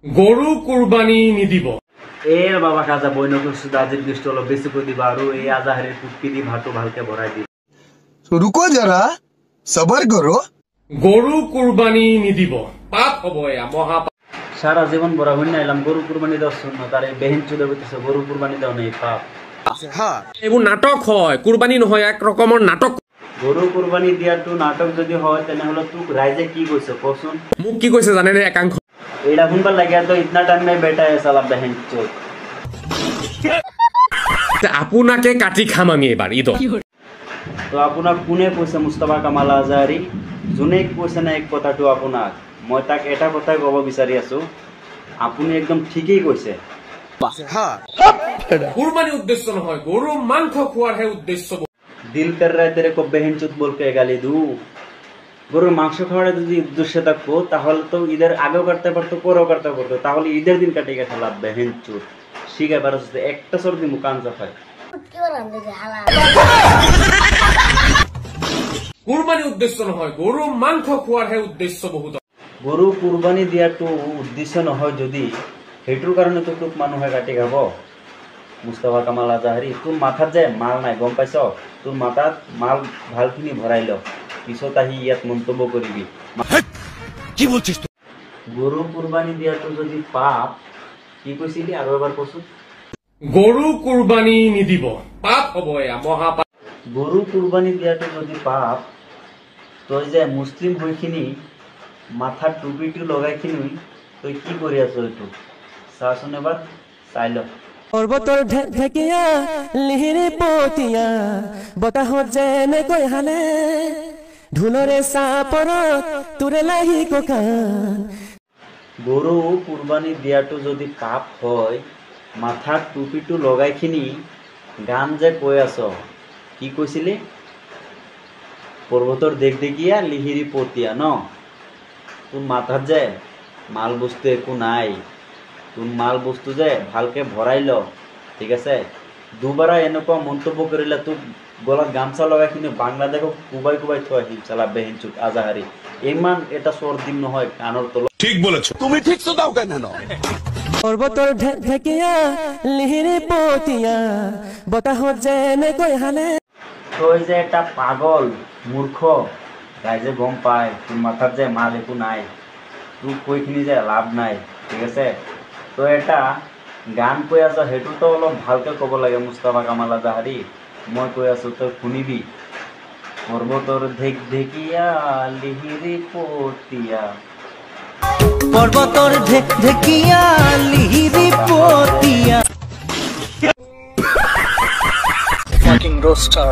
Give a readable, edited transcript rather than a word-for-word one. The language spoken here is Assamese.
গরু কুরবানি নিদিব এর বাবা কাজা বইন করছো দাজির দৃষ্ট হলো বেশি করে দিবা আর এই আজাহারের কুটকি দি ভাটো ভালকে ভরাই দি रुको जरा सबर करो গরু কুরবানি নিদিব পাপ হব এয়া মহা সারা জীবন বড় হই না এলাম গরু কুরবানি দাও শুন তার এই বেহিন চুদে বইতেছে গরু কুরবানি দাও নেই পাপ এবোৰ নাটক হয় কুরবানি নহয় এক রকমের নাটক গরু কুরবানি দিয়াটো নাটক যদি হয় তেনে হলো তুই রাইজে কি কইছ কসুন মোক কি কৈছে জানে নে একাংশ एड़ा हुनका लगे तो इतना टाइम में बैठा है साला बहन चोद আপোনাকে কাটি খাম আমি এবাৰ ঈদ तो আপোনাক কোনে কৈছে মুস্তাফা কামাল আজহাৰী জুনে কৈছে না এক কথাটো আপোনাক মই তাক এটা কথাই কব বিচাৰি আছো আপুনি একদম ঠিকই কৈছে কুৰবানি উদ্দেশ্য নহয় গৰু মাংস খোৱাৰহে উদ্দেশ্য दिल कर रहा है तेरे को बहन चोद बोल के गाली दू গরুর মাংস খাওয়ার যদি উদ্দেশ্য থাকতো তাহলে তো ঈদের আগেও করতে পারতো পরেও করতে পারতো তাহলে ঈদের দিন কাটিয়ে গেছে লাভ বেহেন চুর শিখে পারো একটা সর্দি মুকান চাপায় কুরবানি উদ্দেশ্য নহয় গরু মাংস খোৱাৰহে উদ্দেশ্য বহুত গৰু কুৰবানি দিয়াটো উদ্দেশ্য নহয় যদি সেইটোৰ কাৰণে তো তোক মানুহে কাটি খাব মুস্তাফা কামাল আজহাৰী তোৰ মাথাত যে মাল নাই গম পাইছ তোৰ মাথাত মাল ভালখিনি ভৰাই ল পিছত আহি ইয়াত মন্তব্য কৰিবি কি বলছিস তুই গৰু কুৰবানি দিয়াটো যদি পাপ কি কৈছিলি আৰু এবাৰ কচোন গরু কুরবানি নিদিব পাপ হব এয়া মহা পাপ গরু কুরবানি দিয়াটো যদি পাপ তই যে মুসলিম হইখিনি মাথার টুপিটো লগাইখিনি তই কি কৰি আছ এইটো চাচোন এবাৰ চাই ল পৰ্বতৰ ঢেকিয়া লিহিৰি পতিয়া বতাহত যেনেকৈ হানে ঢোলৰে চাপৰত তোৰে লাহি ককান গৰু কুৰবানি দিয়াটো যদি পাপ হয় মাথাৰ টুপিটো লগাইখিনি গান যে কৈ আছ কি কৈছিলি পৰ্বতৰ দেখ দেখিয়া লিহিৰি পতিয়া ন তোৰ মাথাত যে মাল বস্তু একো নাই তোৰ মাল বস্তু যে ভালকে ভৰাই ল ঠিক আছে দুবাৰা এনেকুৱা মন্তব্য কৰিলে তোক গলাত গামছা লগাইখিনি বাংলাদেশক কুবাই কুবাই থৈ আহিল চালা বেহিনচুক আজহাৰী ইমান এটা স্বৰ দিম নহয় কাণৰ তলত ঠিক বলেছো তুমি ঠিক তো দাও কেন পৰ্বতৰ ঢেকিয়া লিহিৰি পতিয়া বতাহত যেনেকৈ হানে তই যে এটা পাগল মূৰ্খ ৰাইজে গম পায় তোৰ মাথাত যে মাল একো নাই তোক কৈখিনি যে লাভ নাই ঠিক আছে তই এটা গান কৈ আছ সেইটোতো অলপ ভালকৈ ক'ব লাগে মুস্তাফা কামাল আজহাৰী মই কৈ আছো তই শুনিবি পৰ্বতৰ ঢেকিয়া লিহিৰি পতিয়া পৰ্বতৰ ঢেকিয়া লিহিৰি পতিয়া fucking roaster